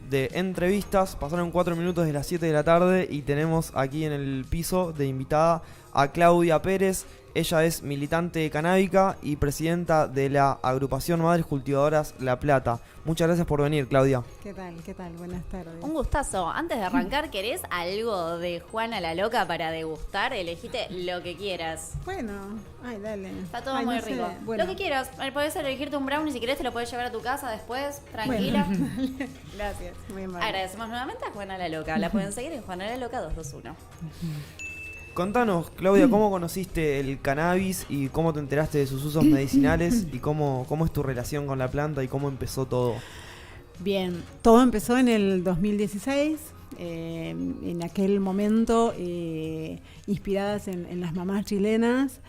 de entrevistas. Pasaron 4 minutos de las 7 de la tarde y tenemos aquí en el piso de invitada a Claudia Pérez. Ella es militante canábica y presidenta de la agrupación Madres Cultivadoras La Plata. Muchas gracias por venir, Claudia. ¿Qué tal? ¿Qué tal? Buenas tardes. Un gustazo. Antes de arrancar, ¿querés algo de Juana la Loca para degustar? Elegite lo que quieras. Bueno, dale. Está todo muy rico. Bueno. Lo que quieras. Podés elegirte un brownie si querés, te lo podés llevar a tu casa después, tranquila. Bueno. Gracias. Muy amable. Agradecemos nuevamente a Juana la Loca. La pueden seguir en Juana la Loca 221. Contanos, Claudia, ¿cómo conociste el cannabis y cómo te enteraste de sus usos medicinales y cómo es tu relación con la planta y cómo empezó todo? Bien, todo empezó en el 2016. En aquel momento, inspiradas en las mamás chilenas,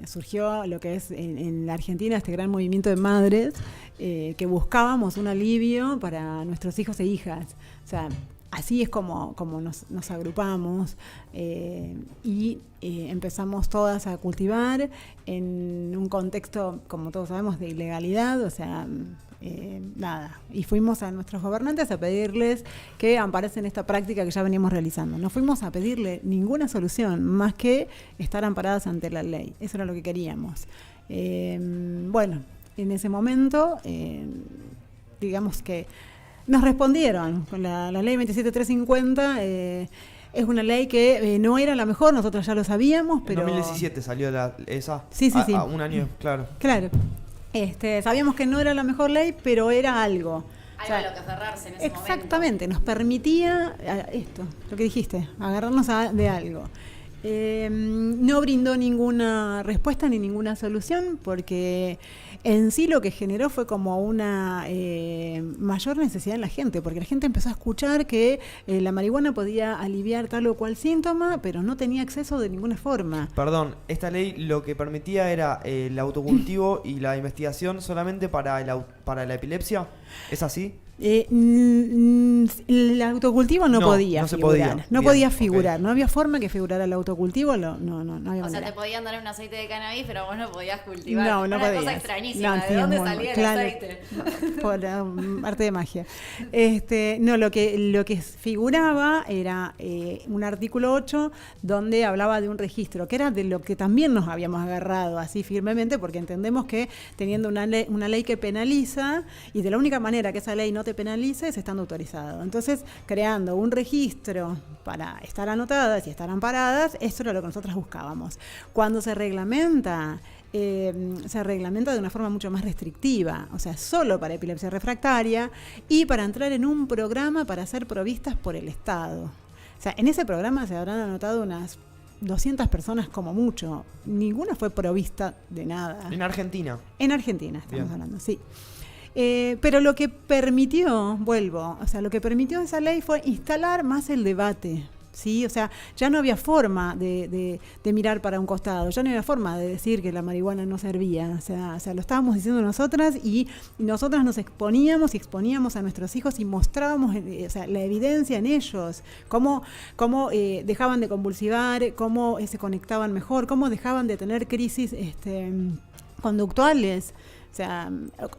surgió lo que es en la Argentina este gran movimiento de madres que buscábamos un alivio para nuestros hijos e hijas. O sea, así es como nos agrupamos y empezamos todas a cultivar en un contexto, como todos sabemos, de ilegalidad, o sea, nada. Y fuimos a nuestros gobernantes a pedirles que amparasen esta práctica que ya veníamos realizando. No fuimos a pedirle ninguna solución más que estar amparadas ante la ley. Eso era lo que queríamos. Bueno, en ese momento, digamos que nos respondieron con la ley 27350. Es una ley que no era la mejor, nosotros ya lo sabíamos, pero... En 2017 salió esa. Sí. Un año, claro. Claro. Sabíamos que no era la mejor ley, pero era algo. Algo a lo que aferrarse en ese momento. Exactamente, nos permitía esto, lo que dijiste, agarrarnos de algo. No brindó ninguna respuesta ni ninguna solución porque en sí lo que generó fue como una mayor necesidad en la gente, porque la gente empezó a escuchar que la marihuana podía aliviar tal o cual síntoma, pero no tenía acceso de ninguna forma. Perdón, esta ley lo que permitía era el autocultivo y la investigación solamente para la epilepsia. ¿Es así? El autocultivo no podía figurar. No podía figurar. Okay. No había forma que figurara el autocultivo. No había O sea, manera. te podían dar un aceite de cannabis, pero vos no podías cultivar. No Una podías. cosa extrañísima. ¿De dónde salía el aceite? Por arte de magia. Lo que figuraba era un artículo 8 donde hablaba de un registro, que era de lo que también nos habíamos agarrado así firmemente, porque entendemos que teniendo una ley que penaliza, y de la única manera que esa ley no te penalice es estando autorizado. Entonces, creando un registro para estar anotadas y estar amparadas, eso era lo que nosotros buscábamos. Cuando se reglamenta de una forma mucho más restrictiva, o sea, solo para epilepsia refractaria y para entrar en un programa para ser provistas por el Estado. O sea, en ese programa se habrán anotado unas 200 personas como mucho. Ninguna fue provista de nada. En Argentina. En Argentina estamos hablando, sí. Pero lo que permitió esa ley fue instalar más el debate, ¿sí? O sea, ya no había forma de mirar para un costado, ya no había forma de decir que la marihuana no servía, o sea, lo estábamos diciendo nosotras y nosotras nos exponíamos y exponíamos a nuestros hijos y mostrábamos la evidencia en ellos, cómo dejaban de convulsivar, cómo se conectaban mejor, cómo dejaban de tener crisis conductuales. O sea,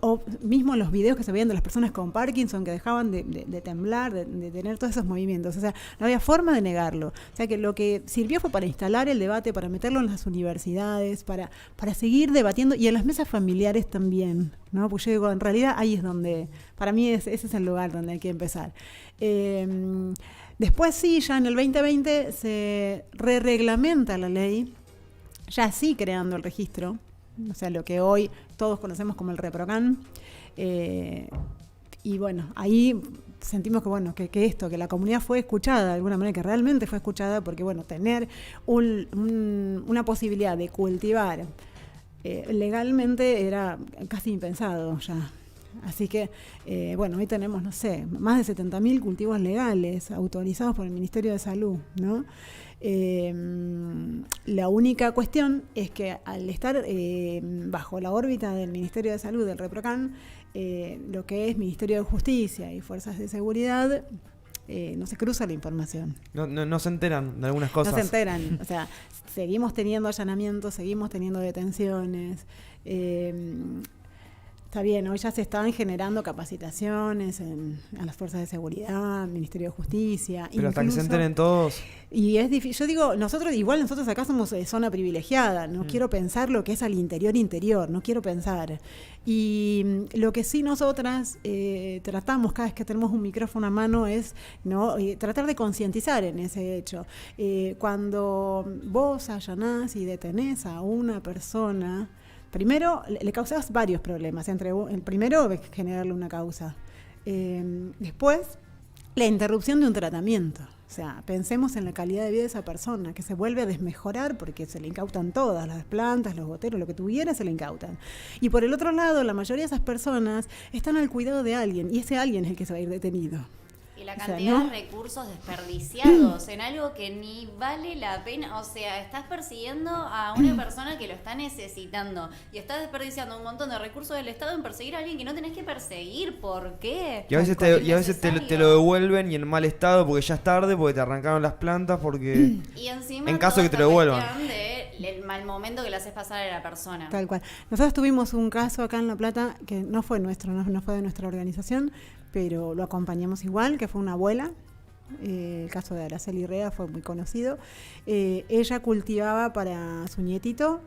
o mismo los videos que se veían de las personas con Parkinson que dejaban de temblar, de tener todos esos movimientos. O sea, no había forma de negarlo. O sea, que lo que sirvió fue para instalar el debate, para meterlo en las universidades, para seguir debatiendo y en las mesas familiares también, ¿no? Pues yo digo, en realidad ahí es donde, para mí ese es el lugar donde hay que empezar. Después sí, ya en el 2020 se reglamenta la ley, ya sí creando el registro. O sea, lo que hoy todos conocemos como el ReproCan. Y bueno, ahí sentimos que la comunidad fue escuchada de alguna manera, que realmente fue escuchada, porque bueno, tener una posibilidad de cultivar legalmente era casi impensado ya. Así que, hoy tenemos, más de 70.000 cultivos legales autorizados por el Ministerio de Salud, ¿no? La única cuestión es que al estar bajo la órbita del Ministerio de Salud, del ReproCan, lo que es Ministerio de Justicia y Fuerzas de Seguridad, no se cruza la información. No se enteran de algunas cosas. No se enteran, o sea, seguimos teniendo allanamientos, seguimos teniendo detenciones. está bien, hoy ya se están generando capacitaciones a las fuerzas de seguridad, Ministerio de Justicia. Pero hasta que se enteren todos. Y es difícil. Yo digo, nosotros acá somos zona privilegiada, no quiero pensar lo que es al interior, no quiero pensar. Y lo que sí nosotras tratamos cada vez que tenemos un micrófono a mano es, ¿no?, tratar de concientizar en ese hecho. Cuando vos allanás y detenés a una persona, primero le causás varios problemas. El primero es generarle una causa. Después, la interrupción de un tratamiento. O sea, pensemos en la calidad de vida de esa persona, que se vuelve a desmejorar porque se le incautan todas, las plantas, los goteros, lo que tuviera se le incautan. Y por el otro lado, la mayoría de esas personas están al cuidado de alguien, y ese alguien es el que se va a ir detenido. Y la cantidad de recursos desperdiciados en algo que ni vale la pena. O sea, estás persiguiendo a una persona que lo está necesitando y estás desperdiciando un montón de recursos del Estado en perseguir a alguien que no tenés que perseguir. ¿Por qué? Y a veces, te lo devuelven y en mal estado porque ya es tarde, porque te arrancaron las plantas, porque... Y encima en caso de que te lo devuelvan. El mal momento que le haces pasar a la persona. Tal cual. Nosotros tuvimos un caso acá en La Plata que no fue nuestro, no fue de nuestra organización, pero lo acompañamos igual, que fue una abuela. El caso de Araceli Rea fue muy conocido. Ella cultivaba para su nietito,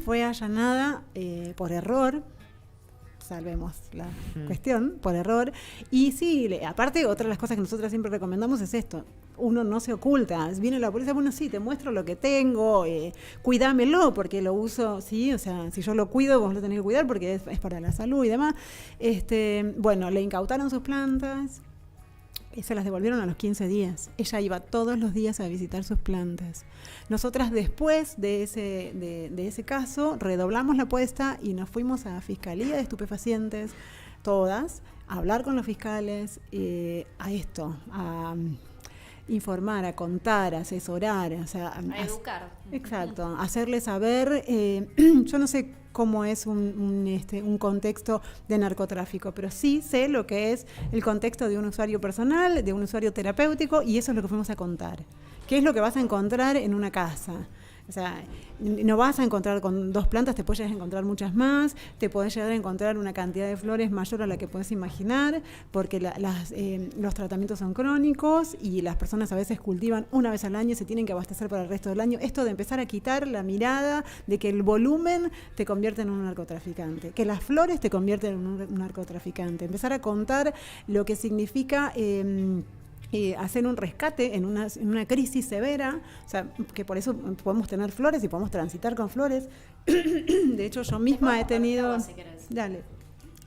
fue allanada por error, salvemos la cuestión, por error. Y sí, aparte, otra de las cosas que nosotros siempre recomendamos es esto: uno no se oculta. Viene la policía, bueno, sí, te muestro lo que tengo, cuídamelo porque lo uso, sí, o sea, si yo lo cuido, vos lo tenés que cuidar porque es para la salud y demás. Bueno, le incautaron sus plantas, se las devolvieron a los 15 días. Ella iba todos los días a visitar sus plantas. Nosotras, después de ese caso, redoblamos la apuesta y nos fuimos a Fiscalía de Estupefacientes, todas, a hablar con los fiscales, a esto, a informar, a contar, a asesorar, o sea, a educar. Exacto, hacerles saber. Yo no sé cómo es un contexto de narcotráfico, pero sí sé lo que es el contexto de un usuario personal, de un usuario terapéutico, y eso es lo que fuimos a contar. ¿Qué es lo que vas a encontrar en una casa? O sea, no vas a encontrar con 2 plantas, te puedes llegar a encontrar muchas más, te podés llegar a encontrar una cantidad de flores mayor a la que puedes imaginar, porque los tratamientos son crónicos y las personas a veces cultivan una vez al año y se tienen que abastecer para el resto del año. Esto de empezar a quitar la mirada de que el volumen te convierte en un narcotraficante, que las flores te convierten en un narcotraficante. Empezar a contar lo que significa... hacer un rescate en una crisis severa, o sea, que por eso podemos tener flores y podemos transitar con flores. De hecho, yo misma he tenido... Si querés. Dale.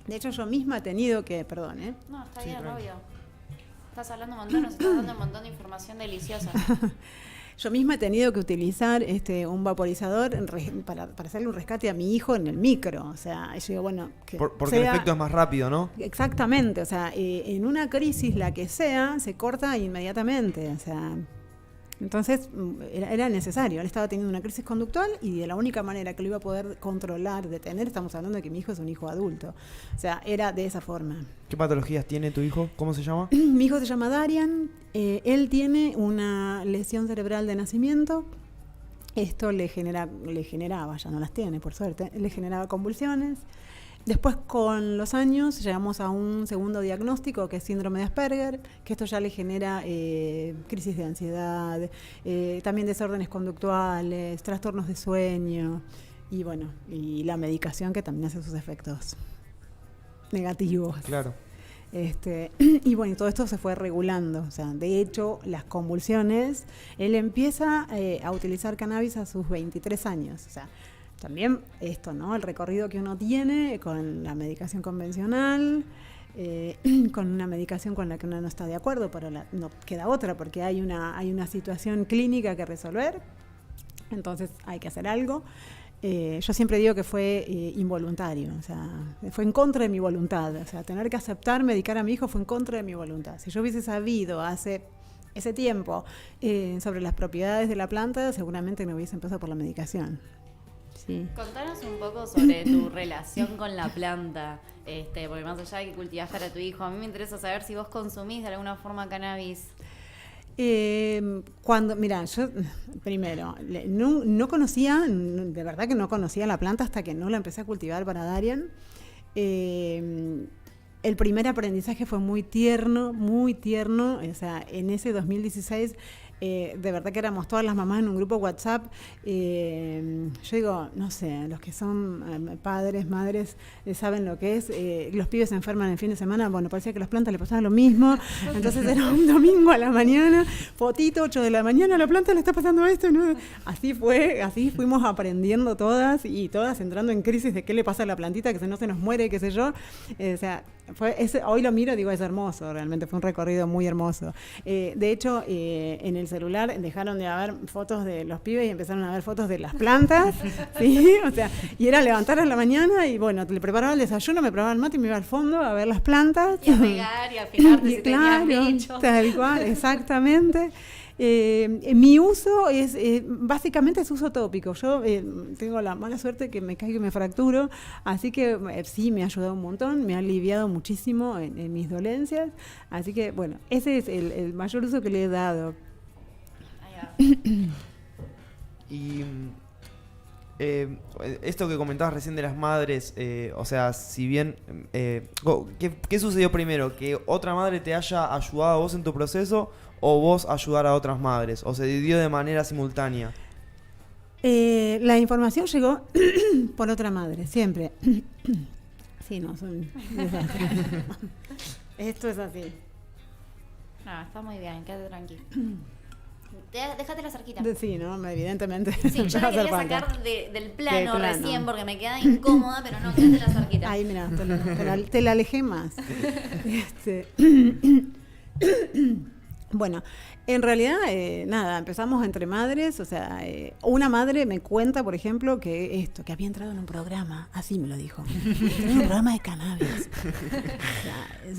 De hecho, yo misma he tenido que... Perdón, ¿eh? No, está bien, obvio. Estás hablando un montón, nos estás dando un montón de información deliciosa. Yo misma he tenido que utilizar un vaporizador para hacerle un rescate a mi hijo en el micro. O sea, yo digo, bueno... Porque el efecto es más rápido, ¿no? Exactamente. O sea, en una crisis, la que sea, se corta inmediatamente. O sea... Entonces era necesario. Él estaba teniendo una crisis conductual y de la única manera que lo iba a poder controlar, detener, estamos hablando de que mi hijo es un hijo adulto. O sea, era de esa forma. ¿Qué patologías tiene tu hijo? ¿Cómo se llama? Mi hijo se llama Darian. Él tiene una lesión cerebral de nacimiento. Esto le generaba, ya no las tiene, por suerte, le generaba convulsiones. Después, con los años, llegamos a un segundo diagnóstico, que es síndrome de Asperger, que esto ya le genera crisis de ansiedad, también desórdenes conductuales, trastornos de sueño, y bueno, y la medicación que también hace sus efectos negativos. Claro. Y bueno, todo esto se fue regulando. O sea, de hecho, las convulsiones, él empieza a utilizar cannabis a sus 23 años. O sea, también esto, ¿no? El recorrido que uno tiene con la medicación convencional, con una medicación con la que uno no está de acuerdo, pero no queda otra porque hay una situación clínica que resolver, entonces hay que hacer algo. Yo siempre digo que fue involuntario, o sea, fue en contra de mi voluntad. O sea, tener que aceptar medicar a mi hijo fue en contra de mi voluntad. Si yo hubiese sabido hace ese tiempo sobre las propiedades de la planta, seguramente me hubiese empezado por la medicación. Sí. Contanos un poco sobre tu relación con la planta, porque más allá de que cultivás para tu hijo, a mí me interesa saber si vos consumís de alguna forma cannabis. Mira, yo primero no conocía, de verdad que no conocía la planta hasta que no la empecé a cultivar para Darian. El primer aprendizaje fue muy tierno, o sea, en ese 2016... de verdad que éramos todas las mamás en un grupo WhatsApp. Yo digo, no sé, los que son padres, madres, saben lo que es. Los pibes se enferman el fin de semana. Bueno, parecía que a las plantas le pasaba lo mismo. Entonces era un domingo a la mañana, fotito, 8 de la mañana, a la planta le está pasando esto. ¿No? Así fuimos aprendiendo todas y todas entrando en crisis de qué le pasa a la plantita, que no se nos muere, qué sé yo. O sea, hoy lo miro y digo, es hermoso, realmente fue un recorrido muy hermoso. De hecho, en el celular dejaron de haber fotos de los pibes y empezaron a ver fotos de las plantas, ¿sí? O sea, y era levantar a la mañana y bueno, le preparaba el desayuno, me preparaba el mate y me iba al fondo a ver las plantas. Y a pegar y a fijarte si claro, tenías bichos. Tal cual, exactamente. Mi uso es básicamente es uso tópico. Yo tengo la mala suerte que me caigo y me fracturo, así que sí me ha ayudado un montón, me ha aliviado muchísimo en mis dolencias, así que bueno, ese es el mayor uso que le he dado. Y esto que comentabas recién de las madres, o sea, si bien ¿qué sucedió primero? ¿Que otra madre te haya ayudado a vos en tu proceso o vos ayudar a otras madres? ¿O se dio de manera simultánea? La información llegó por otra madre, siempre. Sí, no, son desastres. Esto es así. No, está muy bien, quédate tranquilo. Déjatela cerquita. Sí, ¿no? Evidentemente. Sí, yo la quería sacar del plano recién porque me queda incómoda, pero no, quédatela cerquita. Ay, mira, te la alejé más. Bueno, en realidad, nada, empezamos entre madres, o sea, una madre me cuenta, por ejemplo, que había entrado en un programa, así me lo dijo, en un programa de cannabis.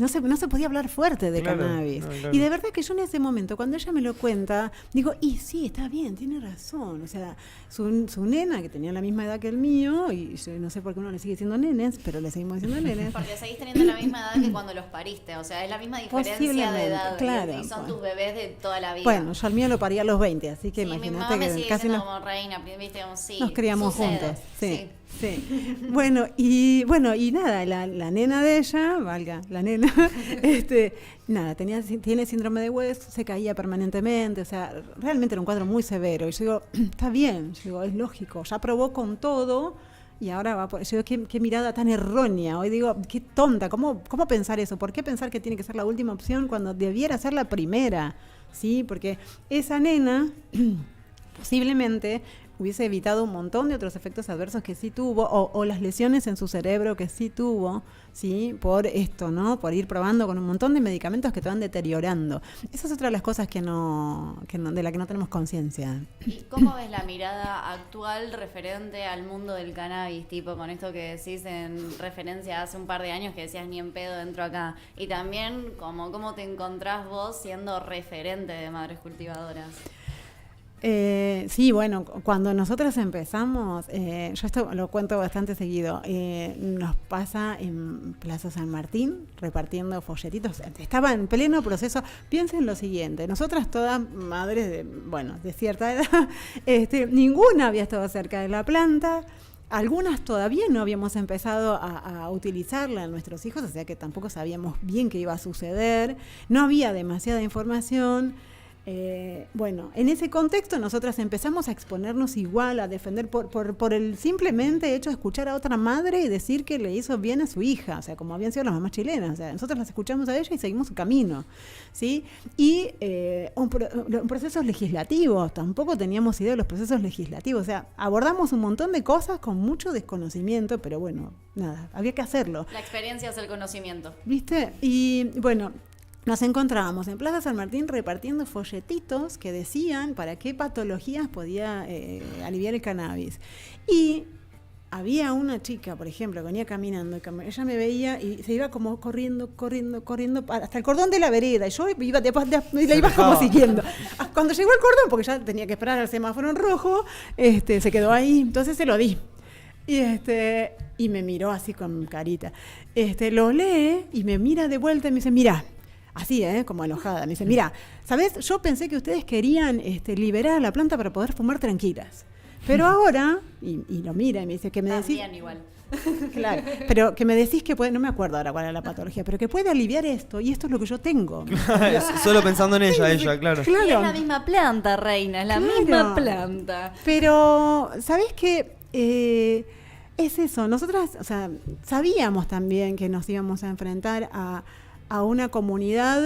O sea, no se podía hablar fuerte de cannabis. No, claro. Y de verdad que yo en ese momento, cuando ella me lo cuenta, digo, y sí, está bien, tiene razón. O sea, su nena, que tenía la misma edad que el mío, y yo no sé por qué uno le sigue diciendo nenes, pero le seguimos diciendo nenes. Porque seguís teniendo la misma edad que cuando los pariste, o sea, es la misma diferencia de edad. Claro, y son tus bebés de toda la vida. Bueno, yo al mío lo parí a los 20, así que sí, imagínate mi mamá me que sigue casi como reina, viste, como sí, nos criamos sucede, juntos. Sí. Bueno, y nada, la nena de ella, valga, la nena, nada, tiene síndrome de West, se caía permanentemente, o sea, realmente era un cuadro muy severo. Y yo digo, está bien, yo digo, es lógico, ya probó con todo. Y ahora va por... Yo digo, qué mirada tan errónea. Hoy digo, qué tonta. ¿Cómo pensar eso? ¿Por qué pensar que tiene que ser la última opción cuando debiera ser la primera? ¿Sí? Porque esa nena posiblemente hubiese evitado un montón de otros efectos adversos que sí tuvo, o las lesiones en su cerebro que sí tuvo, ¿sí? Por esto, ¿no? Por ir probando con un montón de medicamentos que te van deteriorando. Esa es otra de las cosas de la que no tenemos conciencia. ¿Y cómo ves la mirada actual referente al mundo del cannabis? Tipo, con esto que decís en referencia a hace un par de años que decías ni en pedo dentro acá. Y también, ¿cómo te encontrás vos siendo referente de madres cultivadoras? Sí, bueno, cuando nosotros empezamos, yo esto lo cuento bastante seguido, nos pasa en Plaza San Martín repartiendo folletitos. Estaba en pleno proceso. Piensen lo siguiente, nosotras todas madres de cierta edad, ninguna había estado cerca de la planta. Algunas todavía no habíamos empezado a utilizarla en nuestros hijos, o sea que tampoco sabíamos bien qué iba a suceder. No había demasiada información. En ese contexto nosotras empezamos a exponernos igual, a defender por el simplemente hecho de escuchar a otra madre y decir que le hizo bien a su hija, o sea, como habían sido las mamás chilenas, o sea, nosotros las escuchamos a ella y seguimos su camino, ¿sí? Y procesos legislativos, tampoco teníamos idea de los procesos legislativos, o sea, abordamos un montón de cosas con mucho desconocimiento, pero bueno, nada, había que hacerlo. La experiencia es el conocimiento. ¿Viste? Y bueno, nos encontrábamos en Plaza San Martín repartiendo folletitos que decían para qué patologías podía aliviar el cannabis. Y había una chica, por ejemplo, que venía caminando, ella me veía y se iba como corriendo hasta el cordón de la vereda. Y yo iba la iba como siguiendo. Cuando llegó el cordón, porque ya tenía que esperar al semáforo en rojo, se quedó ahí, entonces se lo di. Y me miró así con carita. Lo lee y me mira de vuelta y me dice, mira, así, como enojada. Me dice, mira, ¿sabes? Yo pensé que ustedes querían liberar la planta para poder fumar tranquilas. Pero ahora, y lo mira y me dice, ¿qué me decís? También igual. Claro, pero que me decís que puede, no me acuerdo ahora cuál era la patología, pero que puede aliviar esto, y esto es lo que yo tengo. Solo pensando en ella, claro. Y es la misma planta, reina, es la misma planta. Pero, ¿sabés qué? Es eso, nosotras, o sea, sabíamos también que nos íbamos a enfrentar a una comunidad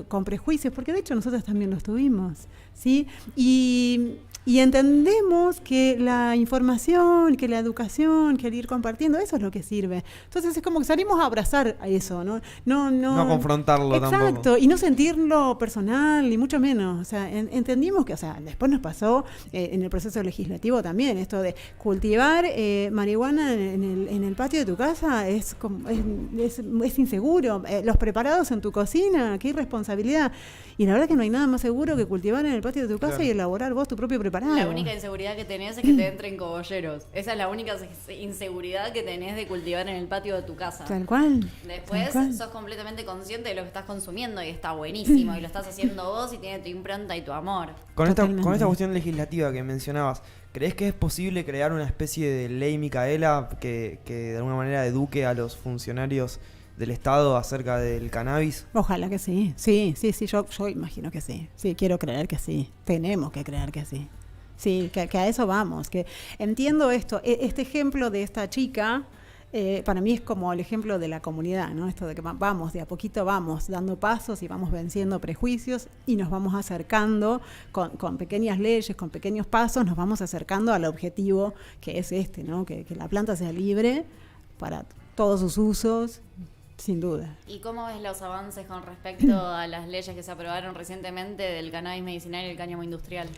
con prejuicios, porque de hecho nosotros también los tuvimos, ¿sí? Y entendemos que la información, que la educación, que el ir compartiendo, eso es lo que sirve. Entonces es como que salimos a abrazar a eso, ¿no? No a confrontarlo tampoco. Exacto, y no sentirlo personal, ni mucho menos. O sea, entendimos que, o sea, después nos pasó en el proceso legislativo también, esto de cultivar marihuana en el patio de tu casa es inseguro. Los preparados en tu cocina, qué irresponsabilidad. Y la verdad que no hay nada más seguro que cultivar en el patio de tu casa y elaborar vos tu propio preparado. La única inseguridad que tenés es que te entren cogolleros. Esa es la única inseguridad que tenés de cultivar en el patio de tu casa. Tal cual. Después sos completamente consciente de lo que estás consumiendo y está buenísimo. Y lo estás haciendo vos y tiene tu impronta y tu amor. Con esta cuestión legislativa que mencionabas, ¿crees que es posible crear una especie de ley Micaela que de alguna manera eduque a los funcionarios del Estado acerca del cannabis? Ojalá que sí. Sí, yo imagino que sí. Sí, quiero creer que sí. Tenemos que creer que sí. Sí, que a eso vamos. Que entiendo esto. Este ejemplo de esta chica, para mí es como el ejemplo de la comunidad, ¿no? Esto de que vamos, de a poquito vamos dando pasos y vamos venciendo prejuicios y nos vamos acercando con pequeñas leyes, con pequeños pasos, nos vamos acercando al objetivo que es este, ¿no? Que la planta sea libre para todos sus usos. Sin duda. ¿Y cómo ves los avances con respecto a las leyes que se aprobaron recientemente del cannabis medicinal y el cáñamo industrial?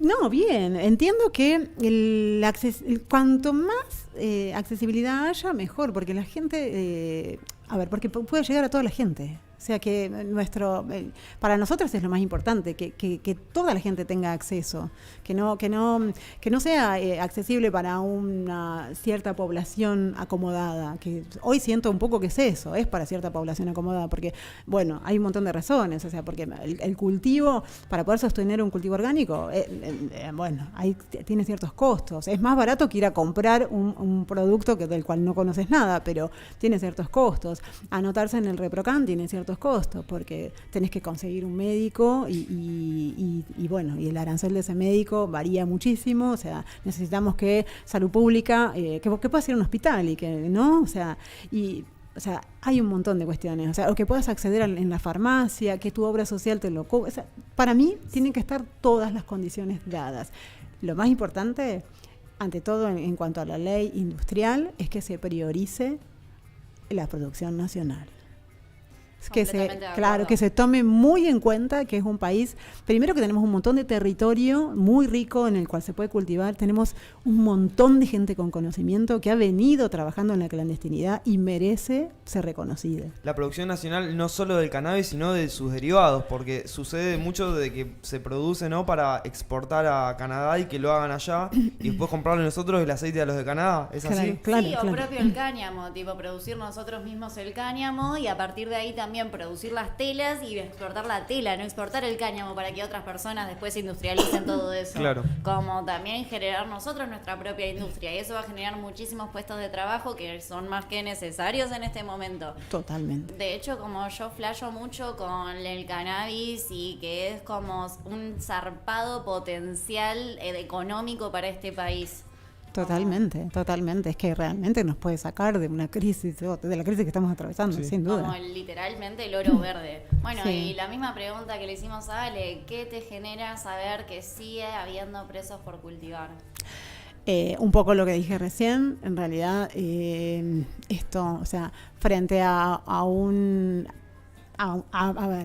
No, bien. Entiendo que cuanto más accesibilidad haya, mejor, porque la gente... porque puede llegar a toda la gente. O sea que para nosotros es lo más importante, que toda la gente tenga acceso, que no sea accesible para una cierta población acomodada, que hoy siento un poco que es eso, es para cierta población acomodada, porque, bueno, hay un montón de razones, o sea, porque el cultivo, para poder sostener un cultivo orgánico, tiene ciertos costos. Es más barato que ir a comprar un producto del cual no conoces nada, pero tiene ciertos costos. Anotarse en el ReproCan tiene ciertos costos, porque tenés que conseguir un médico y el arancel de ese médico varía muchísimo. O sea, necesitamos que salud pública, que puedas ir a un hospital y que, ¿no? O sea, hay un montón de cuestiones. O sea, o que puedas acceder en la farmacia, que tu obra social te lo cubra. O sea, para mí tienen que estar todas las condiciones dadas. Lo más importante, ante todo en cuanto a la ley industrial, es que se priorice la producción nacional. Que se tome muy en cuenta que es un país, primero que tenemos un montón de territorio muy rico en el cual se puede cultivar, tenemos un montón de gente con conocimiento que ha venido trabajando en la clandestinidad y merece ser reconocida. La producción nacional no solo del cannabis, sino de sus derivados, porque sucede mucho de que se produce, ¿no?, para exportar a Canadá y que lo hagan allá y después comprarle nosotros el aceite a los de Canadá, ¿es así? Claro. O propio el cáñamo, tipo producir nosotros mismos el cáñamo y a partir de ahí también producir las telas y exportar la tela, no exportar el cáñamo para que otras personas después industrialicen todo eso. Claro. Como también generar nosotros nuestra propia industria, y eso va a generar muchísimos puestos de trabajo que son más que necesarios en este momento. Totalmente. De hecho, como yo flasho mucho con el cannabis y que es como un zarpado potencial económico para este país. Totalmente. Es que realmente nos puede sacar de una crisis, de la crisis que estamos atravesando, sin duda. Como literalmente el oro verde. Bueno, sí. Y la misma pregunta que le hicimos a Ale, ¿qué te genera saber que sigue habiendo presos por cultivar? Un poco lo que dije recién, en realidad, frente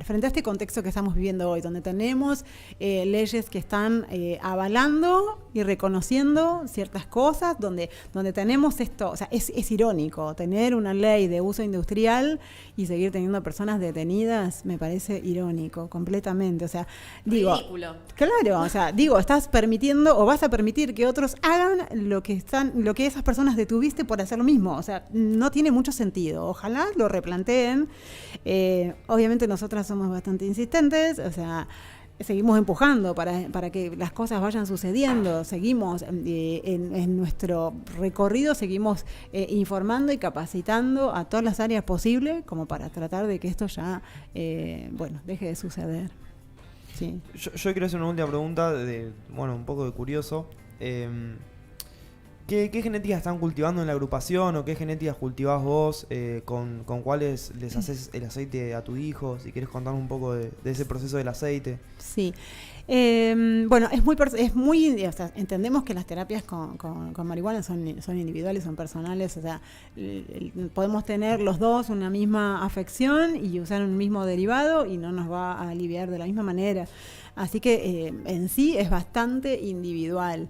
frente a este contexto que estamos viviendo hoy, donde tenemos leyes que están avalando y reconociendo ciertas cosas, donde tenemos esto, o sea, es irónico tener una ley de uso industrial y seguir teniendo personas detenidas, me parece irónico, completamente, o sea, ridículo. Claro, o sea, estás permitiendo o vas a permitir que otros hagan lo que esas personas detuviste por hacer lo mismo, o sea, no tiene mucho sentido, ojalá lo replanteen. Obviamente nosotras somos bastante insistentes, o sea, seguimos empujando para que las cosas vayan sucediendo, seguimos en nuestro recorrido, seguimos informando y capacitando a todas las áreas posibles como para tratar de que esto ya, deje de suceder. Sí. Yo quiero hacer una última pregunta, un poco de curioso. ¿Qué genéticas están cultivando en la agrupación o qué genéticas cultivás vos? ¿Con cuáles les haces el aceite a tu hijo? Si querés contarnos un poco de ese proceso del aceite. Sí. Entendemos que las terapias con marihuana son individuales, son personales, o sea, podemos tener los dos una misma afección y usar un mismo derivado y no nos va a aliviar de la misma manera. Así que en sí es bastante individual.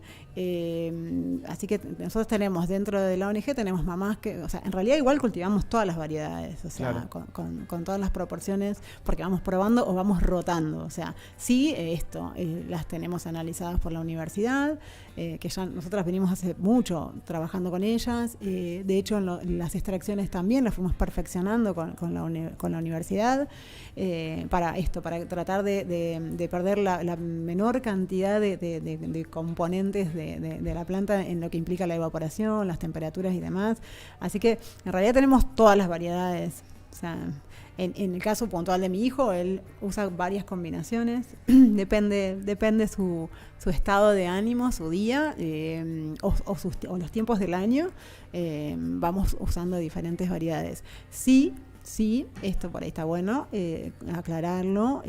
Así que nosotros tenemos dentro de la ONG, tenemos mamás que, o sea, en realidad igual cultivamos todas las variedades, o sea, claro, con todas las proporciones, porque vamos probando o vamos rotando. O sea, sí, las tenemos analizadas por la universidad, que ya nosotras venimos hace mucho trabajando con ellas. De hecho, las extracciones también las fuimos perfeccionando con la universidad, para tratar de perder la menor cantidad de componentes de la planta en lo que implica la evaporación, las temperaturas y demás. Así que en realidad tenemos todas las variedades. O sea, en el caso puntual de mi hijo, él usa varias combinaciones, depende su estado de ánimo, su día, o los tiempos del año. Vamos usando diferentes variedades. Sí, esto por ahí está bueno aclararlo.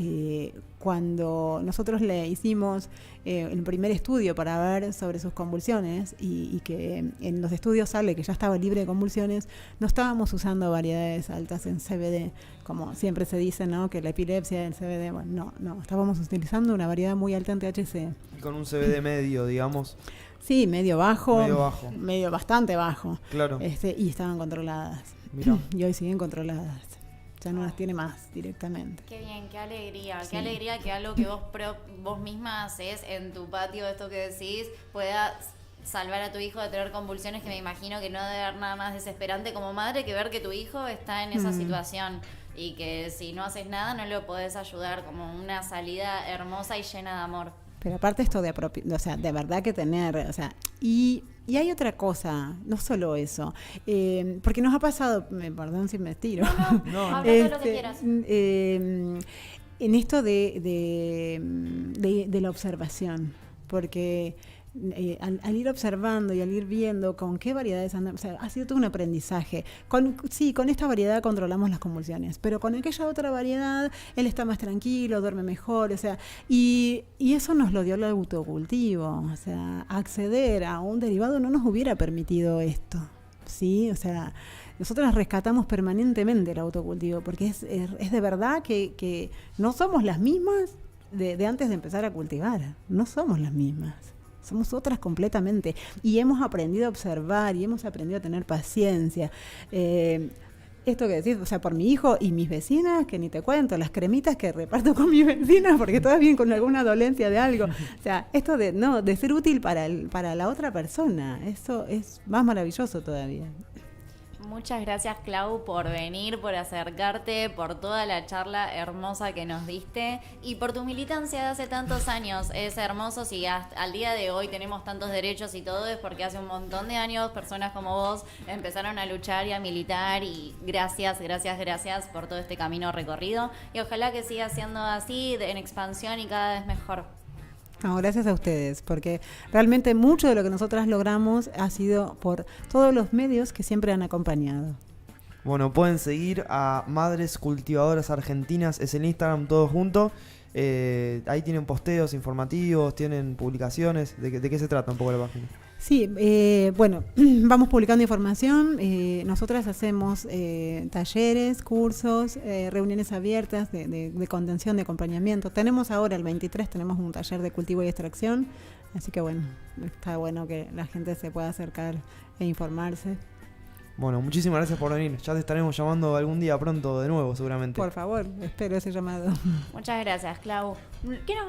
Cuando nosotros le hicimos el primer estudio para ver sobre sus convulsiones y que en los estudios sale que ya estaba libre de convulsiones, no estábamos usando variedades altas en CBD, como siempre se dice, ¿no? Que la epilepsia del CBD, bueno, no, estábamos utilizando una variedad muy alta en THC. Y con un CBD medio, digamos. Sí, medio bajo. Medio bastante bajo. Claro. Y estaban controladas. Mirá. Y hoy siguen controladas. Ya no las tiene más directamente. Qué bien, qué alegría. Sí. Qué alegría que algo que vos misma haces en tu patio, esto que decís, pueda salvar a tu hijo de tener convulsiones, que me imagino que no debe haber nada más desesperante como madre que ver que tu hijo está en esa situación y que si no haces nada no lo podés ayudar, como una salida hermosa y llena de amor. Pero aparte esto de verdad que tener, o sea, y hay otra cosa, no solo eso, porque nos ha pasado, perdón si me tiro. No. Habla todo lo que quieras. En esto de la observación, porque al ir observando y al ir viendo con qué variedades andan, o sea, ha sido todo un aprendizaje. Con esta variedad controlamos las convulsiones, pero con aquella otra variedad él está más tranquilo, duerme mejor, o sea, y eso nos lo dio el autocultivo. O sea, acceder a un derivado no nos hubiera permitido esto, ¿sí? O sea, nosotros rescatamos permanentemente el autocultivo, porque es de verdad que no somos las mismas de antes de empezar a cultivar, no somos las mismas. Somos otras completamente y hemos aprendido a observar y hemos aprendido a tener paciencia. Esto que decís, o sea, por mi hijo y mis vecinas, que ni te cuento, las cremitas que reparto con mis vecinas porque todas vienen con alguna dolencia de algo. O sea, esto de ser útil para la otra persona, eso es más maravilloso todavía. Muchas gracias, Clau, por venir, por acercarte, por toda la charla hermosa que nos diste y por tu militancia de hace tantos años. Es hermoso si al día de hoy tenemos tantos derechos y todo, es porque hace un montón de años personas como vos empezaron a luchar y a militar, y gracias por todo este camino recorrido, y ojalá que siga siendo así, en expansión y cada vez mejor. No, gracias a ustedes, porque realmente mucho de lo que nosotras logramos ha sido por todos los medios que siempre han acompañado. Bueno, pueden seguir a Madres Cultivadoras Argentinas, es el Instagram todo junto. Ahí tienen posteos informativos, tienen publicaciones. ¿De qué se trata un poco la página? Sí, vamos publicando información. Nosotras hacemos talleres, cursos, reuniones abiertas de contención, de acompañamiento. Tenemos ahora el 23, tenemos un taller de cultivo y extracción, así que bueno, está bueno que la gente se pueda acercar e informarse. Bueno, muchísimas gracias por venir. Ya te estaremos llamando algún día pronto de nuevo, seguramente. Por favor, espero ese llamado. Muchas gracias, Clau. ¿Qué nos